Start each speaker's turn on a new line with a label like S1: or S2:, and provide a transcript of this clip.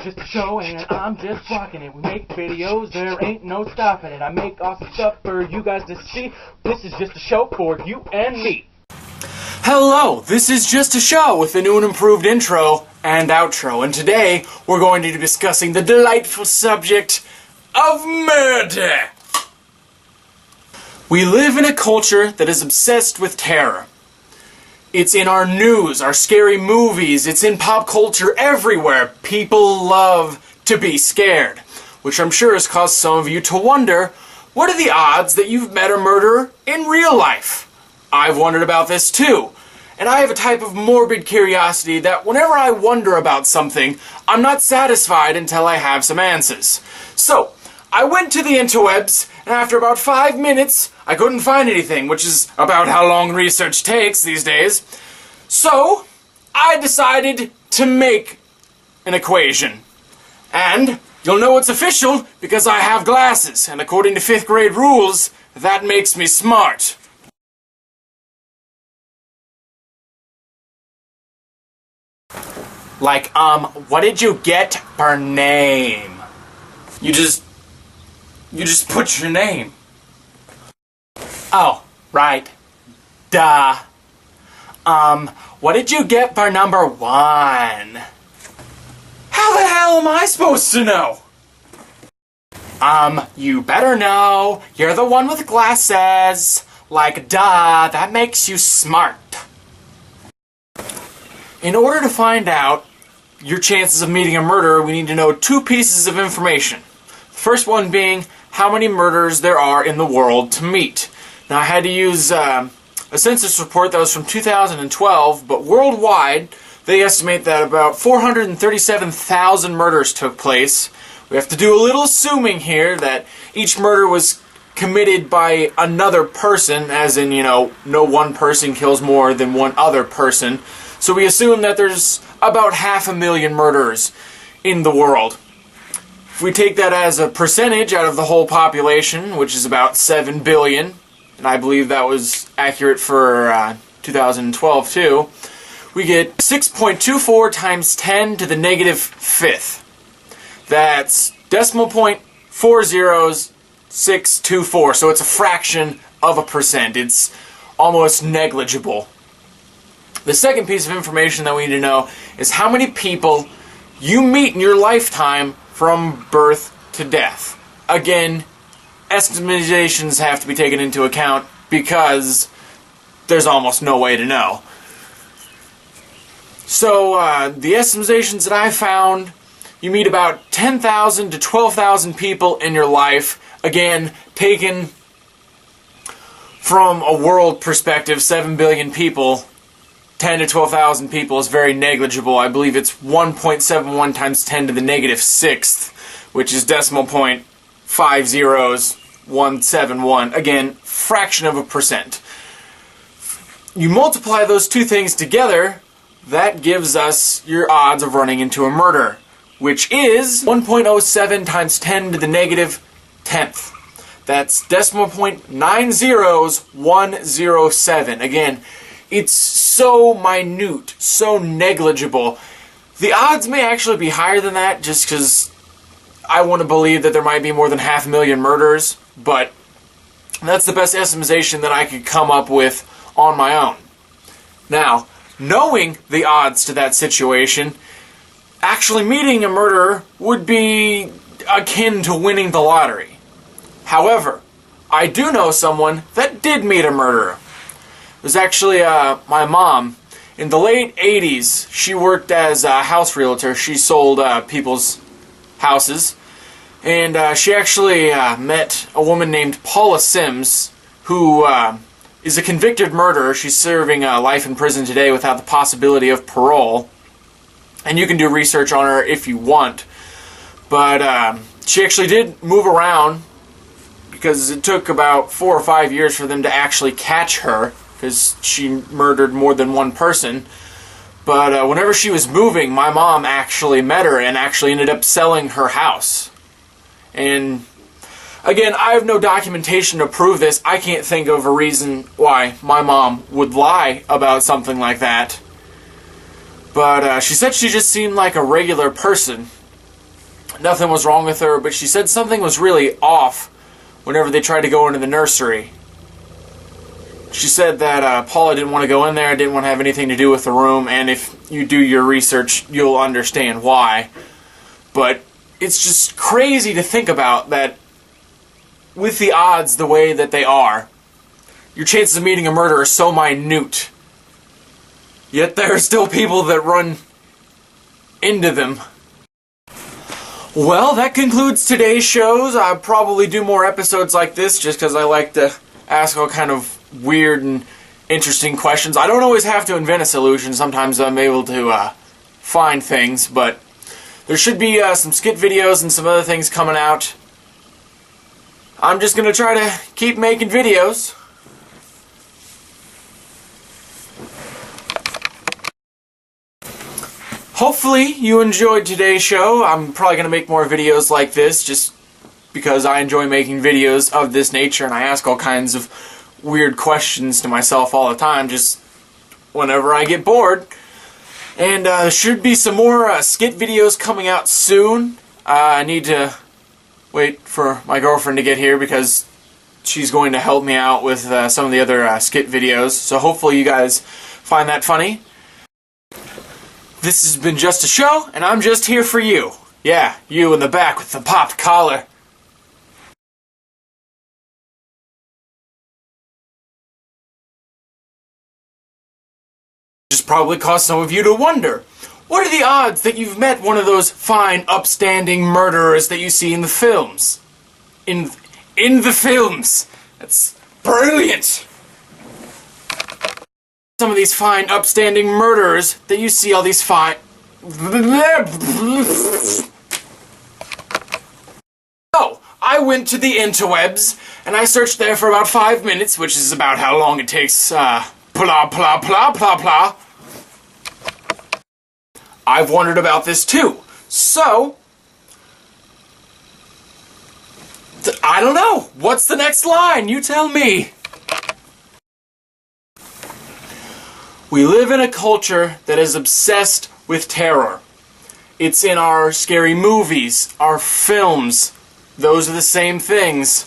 S1: just a show and I'm just rocking it. We make videos, there ain't no stopping it. I make awesome stuff for you guys to see. This is just a show for you and me.
S2: Hello, this is Just a Show with a new and improved intro and outro. And today we're going to be discussing the delightful subject of murder. We live in a culture that is obsessed with terror. It's in our news, our scary movies, it's in pop culture everywhere. People love to be scared, which I'm sure has caused some of you to wonder, what are the odds that you've met a murderer in real life? I've wondered about this too, and I have a type of morbid curiosity that whenever I wonder about something, I'm not satisfied until I have some answers. So, I went to the interwebs, and after about 5 minutes, I couldn't find anything, which is about how long research takes these days. So, I decided to make an equation. And you'll know it's official because I have glasses, and according to 5th grade rules, that makes me smart. Like, what did you get per name? You just put your name. Oh, right. Duh. What did you get for number 1? How the hell am I supposed to know? You better know. You're the one with glasses. Like, duh, that makes you smart. In order to find out your chances of meeting a murderer, we need to know 2 pieces of information. The first one being how many murderers there are in the world to meet. Now, I had to use a census report that was from 2012, but worldwide, they estimate that about 437,000 murders took place. We have to do a little assuming here that each murder was committed by another person, as in, no one person kills more than one other person. So we assume that there's about 500,000 murderers in the world. If we take that as a percentage out of the whole population, which is about 7 billion, and I believe that was accurate for 2012 too, we get 6.24 times 10 to the negative 5th. That's decimal point 40624, so it's a fraction of a percent. It's almost negligible. The second piece of information that we need to know is how many people you meet in your lifetime from birth to death. Again, estimations have to be taken into account because there's almost no way to know. So, the estimations that I found, you meet about 10,000 to 12,000 people in your life. Again, taken from a world perspective, 7 billion people, 10 to 12,000 people is very negligible. I believe it's 1.71 times 10 to the negative 6th, which is decimal point 50171. Again, fraction of a percent. You multiply those 2 things together, that gives us your odds of running into a murder, which is 1.07 times 10 to the negative 10th. That's decimal point 90107. Again, it's so minute, so negligible. The odds may actually be higher than that just because I want to believe that there might be more than 500,000 murders, but that's the best estimation that I could come up with on my own. Now, knowing the odds to that situation, actually meeting a murderer would be akin to winning the lottery. However, I do know someone that did meet a murderer. It was actually my mom. In the late 80s, she worked as a house realtor. She sold people's houses. And she actually met a woman named Paula Sims, who is a convicted murderer. She's serving life in prison today without the possibility of parole. And you can do research on her if you want. But she actually did move around because it took about 4 or 5 years for them to actually catch her, because she murdered more than one person. But whenever she was moving, my mom actually met her and actually ended up selling her house. And again, I have no documentation to prove this. I can't think of a reason why my mom would lie about something like that. But she said she just seemed like a regular person. nothing was wrong with her, but she said something was really off whenever they tried to go into the nursery. She said that Paula didn't want to go in there, didn't want to have anything to do with the room, and if you do your research, you'll understand why. But it's just crazy to think about that with the odds the way that they are, your chances of meeting a murderer are so minute. Yet there are still people that run into them. Well, that concludes today's shows. I'll probably do more episodes like this just because I like to ask all kind of weird and interesting questions. I don't always have to invent a solution. Sometimes I'm able to find things, but there should be some skit videos and some other things coming out. I'm just going to try to keep making videos. Hopefully you enjoyed today's show. I'm probably going to make more videos like this just because I enjoy making videos of this nature, and I ask all kinds of weird questions to myself all the time just whenever I get bored. And there should be some more skit videos coming out soon. I need to wait for my girlfriend to get here because she's going to help me out with some of the other skit videos. So hopefully you guys find that funny. This has been Just a Show, and I'm just here for you. Yeah, you in the back with the popped collar. Just probably caused some of you to wonder, what are the odds that you've met one of those fine, upstanding murderers that you see in the films? In the films! That's brilliant! Some of these fine, upstanding murderers that you see all these fine... Oh, I went to the interwebs, and I searched there for about 5 minutes, which is about how long it takes, blah, blah, blah, blah, blah. I've wondered about this too. So, I don't know. What's the next line? You tell me. We live in a culture that is obsessed with terror. It's in our scary movies, our films. Those are the same things.